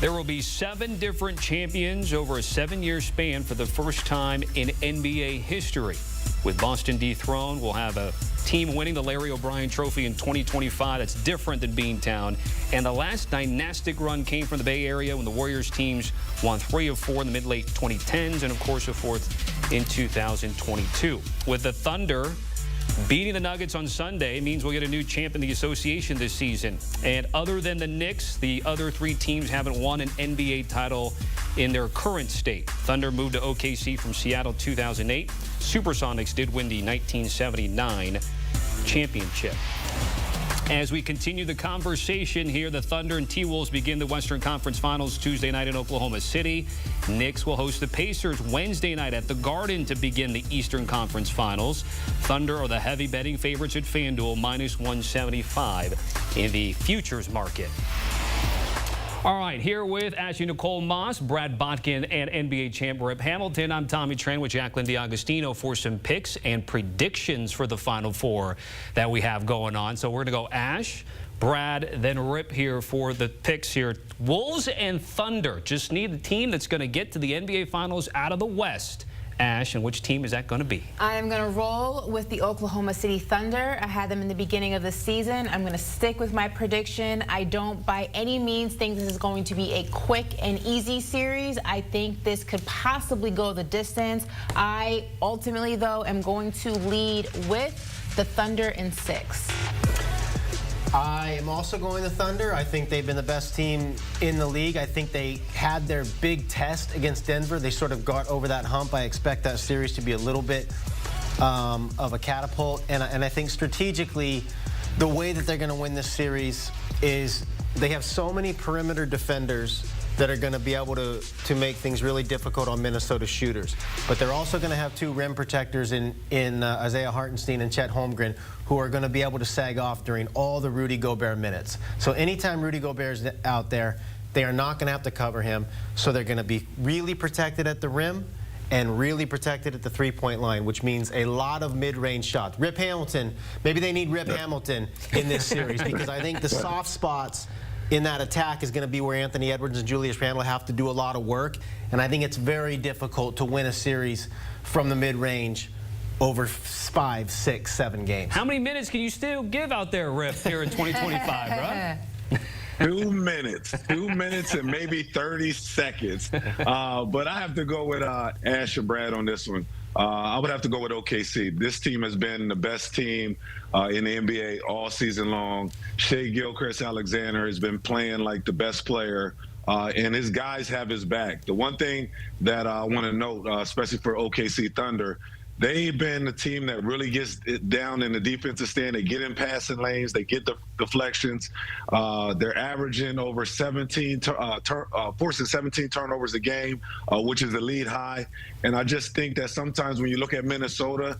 There will be 7 different champions over a 7-year span for the first time in NBA history. With Boston dethroned, we'll have a team winning the Larry O'Brien Trophy in 2025. That's different than Beantown. And the last dynastic run came from the Bay Area when the Warriors teams won 3 of 4 in the mid-late 2010s and, of course, a 4th in 2022. With the Thunder beating the Nuggets on Sunday means we'll get a new champ in the association this season. And other than the Knicks, the other 3 teams haven't won an NBA title in their current state. Thunder moved to OKC from Seattle 2008. Supersonics did win the 1979 championship. As we continue the conversation here, the Thunder and T-Wolves begin the Western Conference Finals Tuesday night in Oklahoma City. Knicks will host the Pacers Wednesday night at the Garden to begin the Eastern Conference Finals. Thunder are the heavy betting favorites at FanDuel, -175 in the futures market. All right, here with Ashley Nicole Moss, Brad Botkin, and NBA champ Rip Hamilton. I'm Tommy Tran with Jacqueline D'Agostino for some picks and predictions for the Final Four that we have going on. So we're going to go Ash, Brad, then Rip here for the picks here. Wolves and Thunder just need the team that's going to get to the NBA Finals out of the West. Ash, and which team is that going to be? I'm going to roll with the Oklahoma City Thunder. I had them in the beginning of the season. I'm going to stick with my prediction. I don't by any means think this is going to be a quick and easy series. I think this could possibly go the distance. I ultimately, though, am going to lead with the Thunder in 6. I am also going to Thunder. I think they've been the best team in the league. I think they had their big test against Denver. They sort of got over that hump. I expect that series to be a little bit of a catapult. And I think strategically, the way that they're going to win this series is they have so many perimeter defenders that are going to be able to make things really difficult on Minnesota shooters. But they're also going to have 2 rim protectors in Isaiah Hartenstein and Chet Holmgren, who are going to be able to sag off during all the Rudy Gobert minutes. So anytime Rudy Gobert is out there, they are not going to have to cover him. So they're going to be really protected at the rim and really protected at the 3-point line, which means a lot of mid-range shots. Rip Hamilton, maybe they need Rip Hamilton in this series because I think the soft spots in that attack is going to be where Anthony Edwards and Julius Randle have to do a lot of work. And I think it's very difficult to win a series from the mid-range over 5, 6, 7 games. How many minutes can you still give out there, Rip, here in 2025, right? 2 minutes. 2 minutes and maybe 30 seconds. But I have to go with Ash and Brad on this one. I would have to go with OKC. This team has been the best team in the NBA all season long. Shai Gilgeous-Alexander has been playing like the best player, and his guys have his back. The one thing that I want to note, especially for OKC Thunder, they've been the team that really gets it down in the defensive stand. They get in passing lanes. They get the deflections. They're averaging over 17, forcing 17 turnovers a game, which is the lead high. And I just think that sometimes when you look at Minnesota,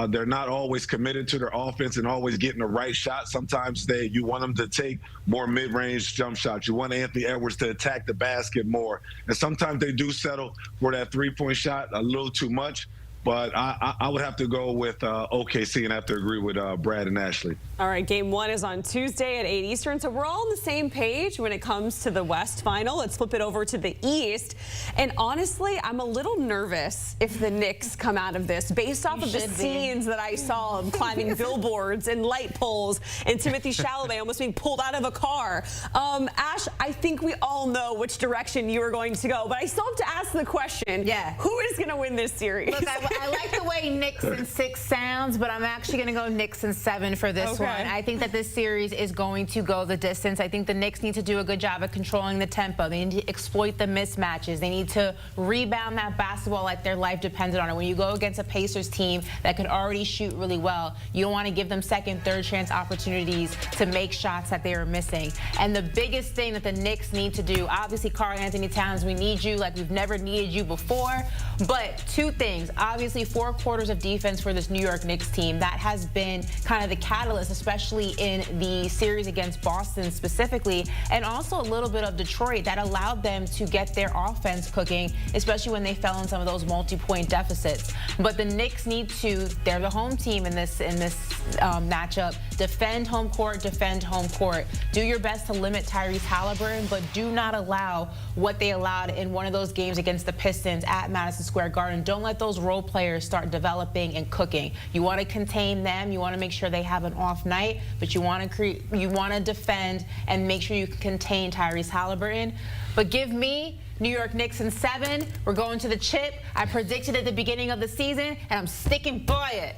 they're not always committed to their offense and always getting the right shot. Sometimes you want them to take more mid-range jump shots. You want Anthony Edwards to attack the basket more. And sometimes they do settle for that 3-point shot a little too much. But I would have to go with OKC and have to agree with Brad and Ashley. All right, game 1 is on Tuesday at 8 Eastern, so we're all on the same page when it comes to the West Final. Let's flip it over to the East. And honestly, I'm a little nervous if the Knicks come out of this based off of the scenes that I saw of climbing billboards and light poles and Timothy Chalamet almost being pulled out of a car. Ash, I think we all know which direction you are going to go, but I still have to ask the question, who is going to win this series? Look, I like the way Knicks in 6 sounds, but I'm actually going to go Knicks in 7 for this one. I think that this series is going to go the distance. I think the Knicks need to do a good job of controlling the tempo. They need to exploit the mismatches. They need to rebound that basketball like their life depended on it. When you go against a Pacers team that could already shoot really well, you don't want to give them second, third chance opportunities to make shots that they are missing. And the biggest thing that the Knicks need to do, obviously, Karl-Anthony Towns, we need you like we've never needed you before. But 2 things. Obviously, 4 quarters of defense for this New York Knicks team. That has been kind of the catalyst especially in the series against Boston specifically, and also a little bit of Detroit that allowed them to get their offense cooking, especially when they fell in some of those multi-point deficits. But the Knicks need to, they're the home team in this matchup, defend home court, defend home court. Do your best to limit Tyrese Halliburton, but do not allow what they allowed in one of those games against the Pistons at Madison Square Garden. Don't let those role players start developing and cooking. You want to contain them. You want to make sure they have an off night, but you want to defend and make sure you can contain Tyrese Halliburton. But give me New York Knicks in 7. We're going to the chip. I predicted at the beginning of the season, and I'm sticking by it.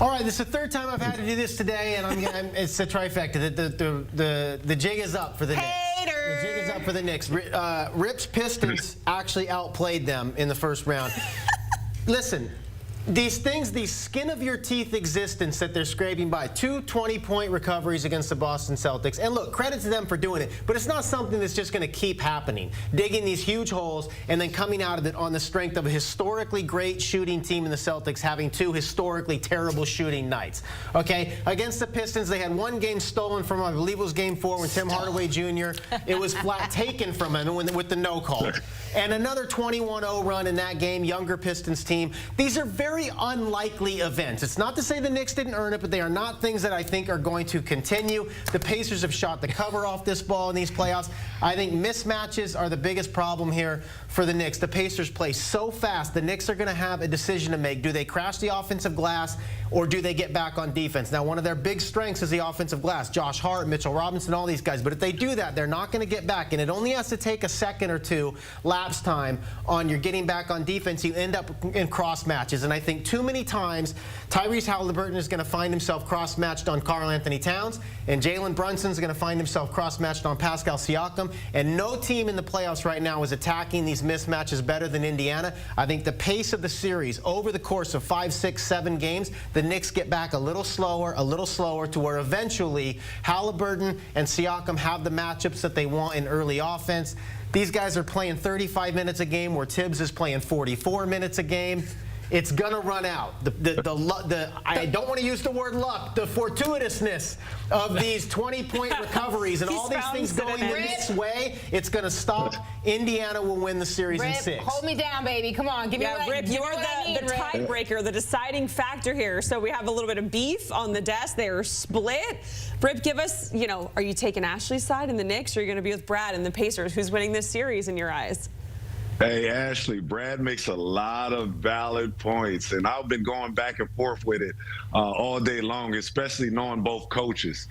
All right, this is the third time I've had to do this today, and it's a trifecta. The jig is up for the Knicks. The jig is up for the Knicks. Rip's Pistons actually outplayed them in the first round. Listen, these things, these skin-of-your-teeth existence that they're scraping by, 2 20-point recoveries against the Boston Celtics. And look, credit to them for doing it, but it's not something that's just going to keep happening. Digging these huge holes and then coming out of it on the strength of a historically great shooting team in the Celtics having 2 historically terrible shooting nights. Okay, against the Pistons, they had 1 game stolen from, I believe it was game 4 when Tim Hardaway Jr., it was flat taken from him with the no call. And another 21-0 run in that game, younger Pistons team. These are very unlikely events. It's not to say the Knicks didn't earn it, but they are not things that I think are going to continue. The Pacers have shot the cover off this ball in these playoffs. I think mismatches are the biggest problem here for the Knicks. The Pacers play so fast, the Knicks are going to have a decision to make. Do they crash the offensive glass, or do they get back on defense? Now, one of their big strengths is the offensive glass. Josh Hart, Mitchell Robinson, all these guys. But if they do that, they're not going to get back. And it only has to take a second or 2 lapse time on your getting back on defense. You end up in cross matches. And I think too many times Tyrese Halliburton is going to find himself cross-matched on Karl Anthony Towns, and Jalen Brunson is going to find himself cross-matched on Pascal Siakam. And no team in the playoffs right now is attacking these mismatches better than Indiana. I think the pace of the series over the course of 5, 6, 7 games, the Knicks get back a little slower to where eventually Halliburton and Siakam have the matchups that they want in early offense. These guys are playing 35 minutes a game where Tibbs is playing 44 minutes a game. It's going to run out. I don't want to use the word luck, the fortuitousness of these 20-point recoveries and all these things going the Knicks' way, it's going to stop. Indiana will win the series in 6. Hold me down, baby. Come on. Give me what Rip, you're the tiebreaker, the deciding factor here. So we have a little bit of beef on the desk. They are split. Rip, give us, are you taking Ashley's side in the Knicks, or are you going to be with Brad and the Pacers? Who's winning this series in your eyes? Hey, Ashley, Brad makes a lot of valid points, and I've been going back and forth with it all day long, especially knowing both coaches.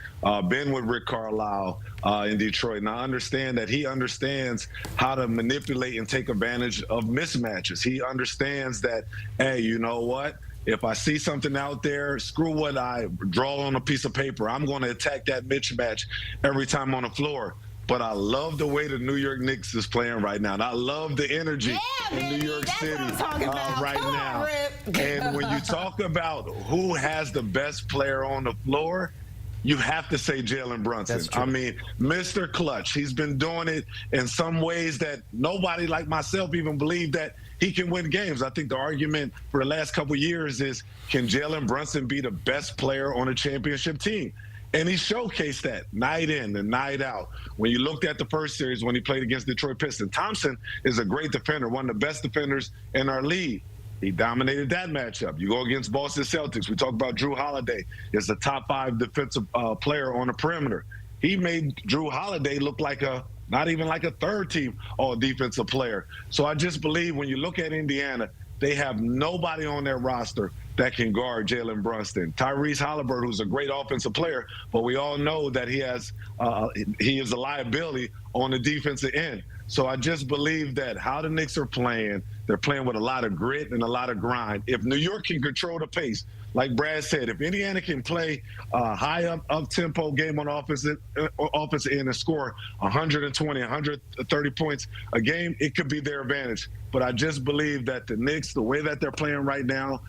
Been with Rick Carlisle in Detroit, and I understand that he understands how to manipulate and take advantage of mismatches. He understands that, hey, you know what? If I see something out there, screw what I draw on a piece of paper. I'm going to attack that mismatch every time on the floor. But I love the way the New York Knicks is playing right now. And I love the energy in New York City right now. And when you talk about who has the best player on the floor, you have to say Jalen Brunson. I mean, Mr. Clutch. He's been doing it in some ways that nobody like myself even believed that he can win games. I think the argument for the last couple of years is, can Jalen Brunson be the best player on a championship team? And he showcased that night in and night out. When you looked at the first series when he played against Detroit Pistons, Thompson is a great defender, one of the best defenders in our league. He dominated that matchup. You go against Boston Celtics. We talk about Drew Holiday is the top 5 defensive player on the perimeter. He made Drew Holiday look like not even like a third-team all-defensive player. So I just believe when you look at Indiana, they have nobody on their roster that can guard Jalen Brunson. Tyrese Halliburton, who's a great offensive player, but we all know that he is a liability on the defensive end. So I just believe that how the Knicks are playing, they're playing with a lot of grit and a lot of grind. If New York can control the pace, like Brad said, if Indiana can play high up-tempo game on offense end and score 120, 130 points a game, it could be their advantage. But I just believe that the Knicks, the way that they're playing right now,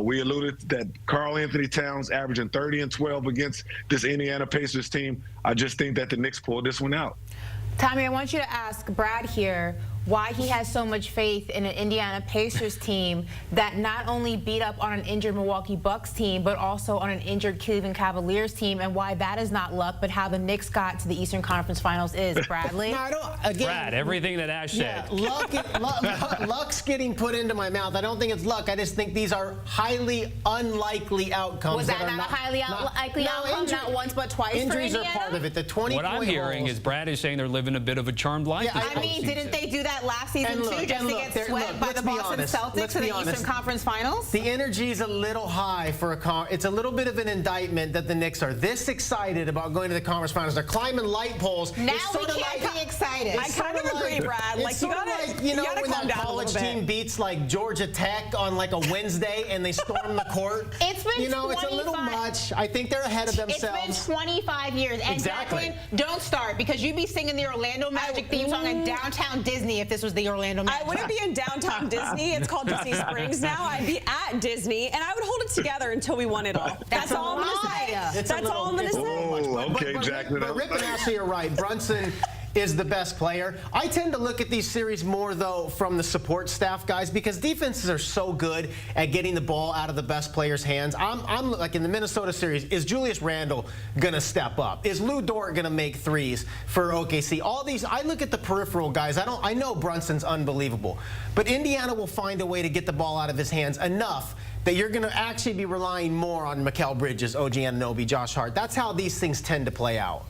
we alluded that Karl Anthony Towns averaging 30 and 12 against this Indiana Pacers team. I just think that the Knicks pulled this one out. Tommy, I want you to ask Brad here, why he has so much faith in an Indiana Pacers team that not only beat up on an injured Milwaukee Bucks team, but also on an injured Cleveland Cavaliers team, and why that is not luck, but how the Knicks got to the Eastern Conference Finals is. Bradley? No, I don't. Again, Brad, everything that Ash said. Luck's getting put into my mouth. I don't think it's luck. I just think these are highly unlikely outcomes. Was that not a highly unlikely outcome? Not once, but twice for Injuries Indiana? are part of it. The 20 What I'm hearing is Brad is saying they're living a bit of a charmed life. Yeah, this I mean, postseason. didn't they do that last season too, just to get swept by the Boston Celtics in the Eastern Conference Finals? The energy is a little high for it's a little bit of an indictment that the Knicks are this excited about going to the conference finals. They're climbing light poles. Now we can't be excited. I kind of agree, Brad. Like, you gotta when calm that down college a little team bit. beats like Georgia Tech on like a Wednesday and they storm the court. It's been it's a little much. I think they're ahead of themselves. It's been 25 years. And Exactly. Jacqueline, don't start, because you'd be singing the Orlando Magic theme song in downtown Disney if this was the Orlando Magic. I wouldn't be in downtown Disney. It's called Disney Springs now. I'd be at Disney, and I would hold it together until we won it all. That's all I'm going to say. That's all I'm going to say. Oh, okay, Jacqueline. But Rip and Ashley are right. Brunson is the best player. I tend to look at these series more, though, from the support staff guys, because defenses are so good at getting the ball out of the best players' hands. I'm like in the Minnesota series, is Julius Randle going to step up? Is Lou Dort going to make threes for OKC? All these, I look at the peripheral guys. I know Brunson's unbelievable, but Indiana will find a way to get the ball out of his hands enough that you're going to actually be relying more on Mikal Bridges, OG Anunoby, Josh Hart. That's how these things tend to play out.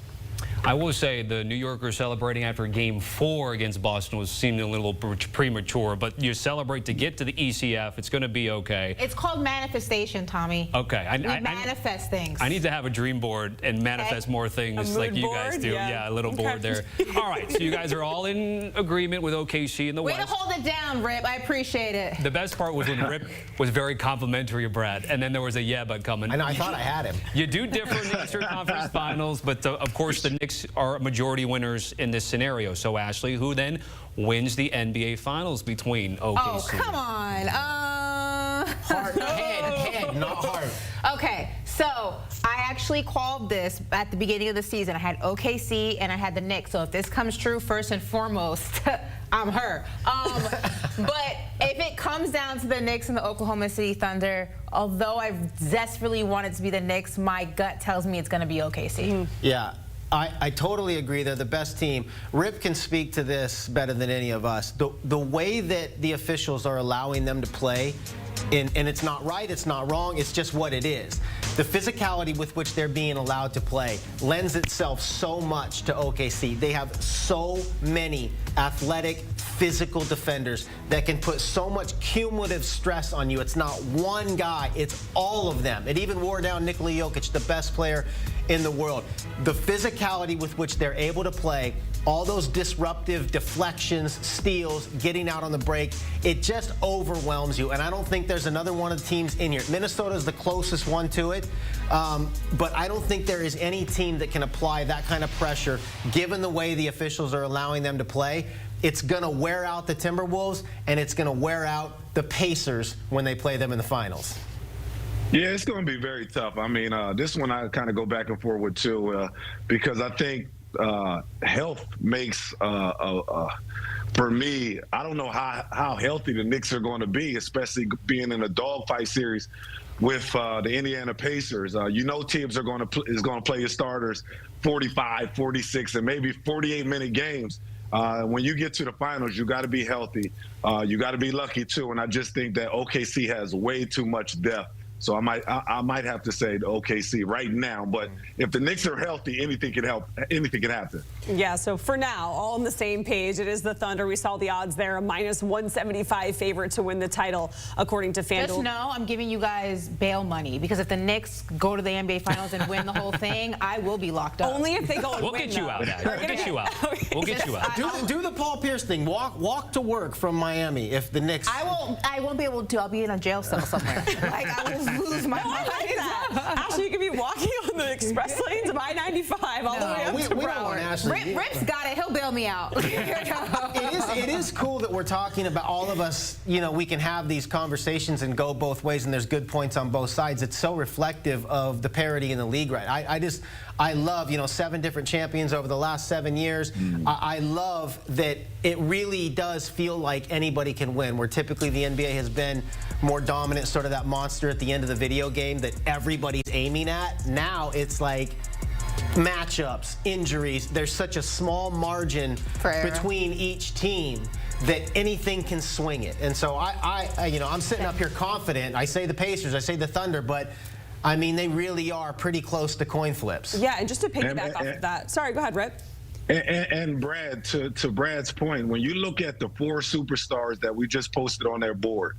I will say the New Yorkers celebrating after Game 4 against Boston seemed a little premature, but you celebrate to get to the ECF. It's going to be okay. It's called manifestation, Tommy. Okay. We manifest things. I need to have a dream board and manifest more things like you guys do. Yeah, a little board there. All right, so you guys are all in agreement with OKC in the West. Way to hold it down, Rip. I appreciate it. The best part was when Rip was very complimentary of Brad, and then there was a yeah but coming. I know, I thought I had him. You do differ in the Eastern Conference Finals, but of course the Knicks are majority winners in this scenario. So Ashley, who then wins the NBA Finals between OKC? Oh, come on. Head, not heart. Okay, so I actually called this at the beginning of the season. I had OKC and I had the Knicks. So if this comes true, first and foremost, I'm her. But if it comes down to the Knicks and the Oklahoma City Thunder, although I zestfully want it to be the Knicks, my gut tells me it's going to be OKC. Yeah. I totally agree. They're the best team. Rip can speak to this better than any of us. The way that the officials are allowing them to play, and it's not right, it's not wrong, it's just what it is. The physicality with which they're being allowed to play lends itself so much to OKC. They have so many athletic, physical defenders that can put so much cumulative stress on you. It's not one guy, it's all of them. It even wore down Nikola Jokic, the best player in the world. The physicality with which they're able to play, all those disruptive deflections, steals, getting out on the break, it just overwhelms you. And I don't think there's another one of the teams in here. Minnesota's the closest one to it, but I don't think there is any team that can apply that kind of pressure, given the way the officials are allowing them to play. It's going to wear out the Timberwolves, and it's going to wear out the Pacers when they play them in the finals. Yeah, it's going to be very tough. I mean, this one I kind of go back and forth with too, because I think health makes, for me, I don't know how healthy the Knicks are going to be, especially being in a dogfight series with the Indiana Pacers. You know, teams are going to play your starters 45, 46, and maybe 48-minute games. When you get to the finals, you got to be healthy. You got to be lucky too. And I just think that OKC has way too much depth. So I might have to say the OKC right now. But if the Knicks are healthy, anything can happen. Yeah, so for now, all on the same page. It is the Thunder. We saw the odds there, a -175 favorite to win the title, according to FanDuel. Just know I'm giving you guys bail money, because if the Knicks go to the NBA Finals and win the whole thing, I will be locked up. Only if they go and We'll win, get you out, Dad. We'll get you out. We'll get you out. Do the Paul Pierce thing. Walk to work from Miami if the Knicks. I won't be able to. I'll be in a jail cell somewhere. Like, I will lose my mind. I like that. Actually, you could be walking on the express lanes of I-95 all the way up to we don't want Broward. Ashley. Rip's got it. He'll bail me out. It is cool that we're talking about all of us, you know, we can have these conversations and go both ways, and there's good points on both sides. It's so reflective of the parity in the league, right? I love, 7 different champions over the last 7 years. I love that it really does feel like anybody can win, where typically the NBA has been more dominant, sort of that monster at the end of the video game that everybody's aiming at. Now it's like matchups, injuries. There's such a small margin between each team that anything can swing it. And so I'm sitting up here confident. I say the Pacers, I say the Thunder, but I mean, they really are pretty close to coin flips. Yeah, and just to piggyback off of that. Sorry, go ahead, Rip. And Brad, to Brad's point, when you look at the 4 superstars that we just posted on their board,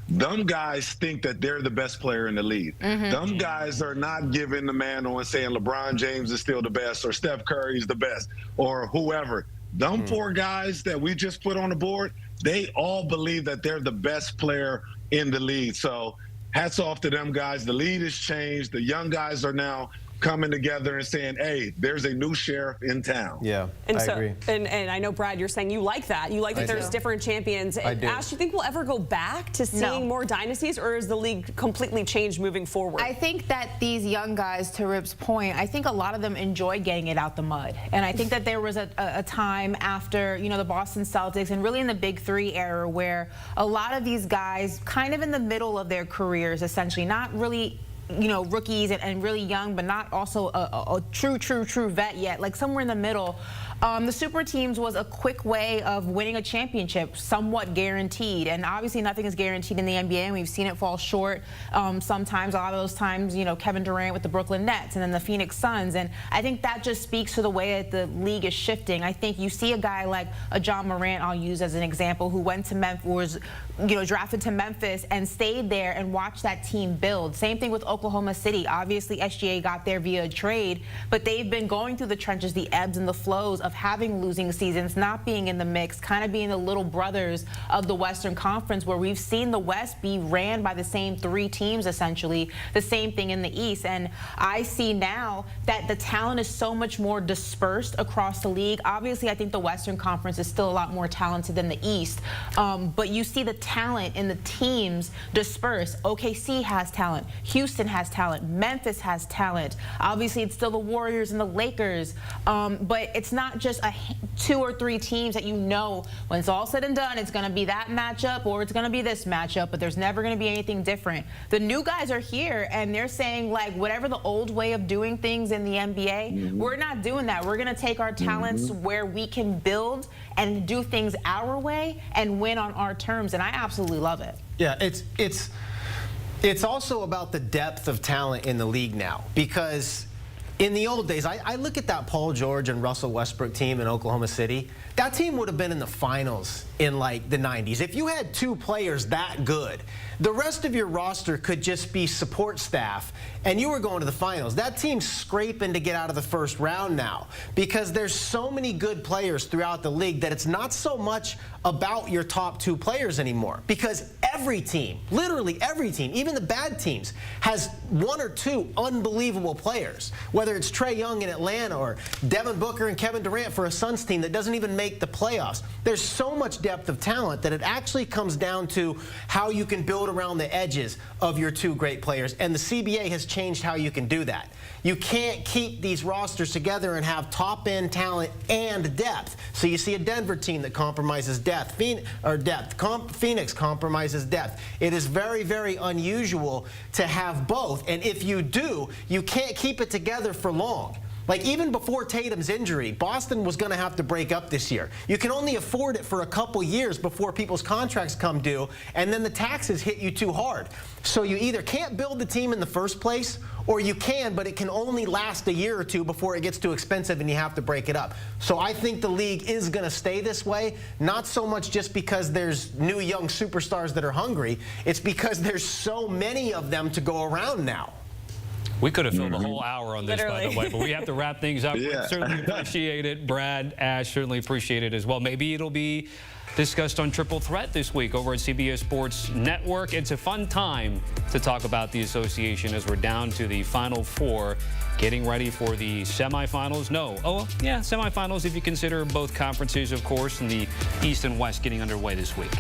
them guys think that they're the best player in the league. Them guys are not giving the man on saying LeBron James is still the best or Steph Curry is the best or whoever. Them 4 guys that we just put on the board, they all believe that they're the best player in the league. So hats off to them guys. The lead has changed. The young guys are now coming together and saying, hey, there's a new sheriff in town. Yeah, I agree. And I know, Brad, you're saying you like that. You like that there's different champions. I do. Ash, do you think we'll ever go back to seeing more dynasties, or is the league completely changed moving forward? I think that these young guys, to Rip's point, I think a lot of them enjoy getting it out the mud. And I think that there was a time after, the Boston Celtics and really in the Big Three era where a lot of these guys kind of in the middle of their careers, essentially, not really rookies and really young, but not also a true vet yet, like somewhere in the middle. The super teams was a quick way of winning a championship, somewhat guaranteed. And obviously nothing is guaranteed in the NBA, and we've seen it fall short sometimes. A lot of those times, Kevin Durant with the Brooklyn Nets and then the Phoenix Suns. And I think that just speaks to the way that the league is shifting. I think you see a guy like a John Morant, I'll use as an example, who went to Memphis, was drafted to Memphis and stayed there and watched that team build. Same thing with Oklahoma City. Obviously, SGA got there via trade, but they've been going through the trenches, the ebbs and the flows of having losing seasons, not being in the mix, kind of being the little brothers of the Western Conference, where we've seen the West be ran by the same 3 teams, essentially, the same thing in the East. And I see now that the talent is so much more dispersed across the league. Obviously, I think the Western Conference is still a lot more talented than the East, but you see the talent in the teams dispersed. OKC has talent. Houston has talent. Memphis has talent. Obviously, it's still the Warriors and the Lakers, but it's not just 2 or 3 teams that when it's all said and done, it's going to be that matchup or it's going to be this matchup, but there's never going to be anything different. The new guys are here, and they're saying, like, whatever the old way of doing things in the NBA, we're not doing that. We're going to take our talents where we can build and do things our way and win on our terms, and I absolutely love it. Yeah, it's also about the depth of talent in the league now, because in the old days, I look at that Paul George and Russell Westbrook team in Oklahoma City. That team would have been in the finals in like the 90s. If you had 2 players that good, the rest of your roster could just be support staff, and you were going to the finals. That team's scraping to get out of the first round now because there's so many good players throughout the league that it's not so much about your top 2 players anymore, because every team, literally every team, even the bad teams, has 1 or 2 unbelievable players, whether it's Trae Young in Atlanta or Devin Booker and Kevin Durant for a Suns team that doesn't even make the playoffs. There's so much depth of talent that it actually comes down to how you can build around the edges of your 2 great players, and the CBA has changed how you can do that. You can't keep these rosters together and have top-end talent and depth. So you see a Denver team that compromises depth. Phoenix compromises depth. It is very, very unusual to have both, and if you do, you can't keep it together for long. Like, even before Tatum's injury, Boston was going to have to break up this year. You can only afford it for a couple years before people's contracts come due, and then the taxes hit you too hard. So you either can't build the team in the first place, or you can, but it can only last a year or 2 before it gets too expensive and you have to break it up. So I think the league is going to stay this way, not so much just because there's new young superstars that are hungry. It's because there's so many of them to go around now. We could have filled a whole hour on this, by the way, but we have to wrap things up. Yeah. Certainly appreciate it. Brad, Ash, certainly appreciate it as well. Maybe it'll be discussed on Triple Threat this week over at CBS Sports Network. It's a fun time to talk about the association as we're down to the Final 4, getting ready for the semifinals. Semifinals if you consider both conferences, of course, and the East and West getting underway this week.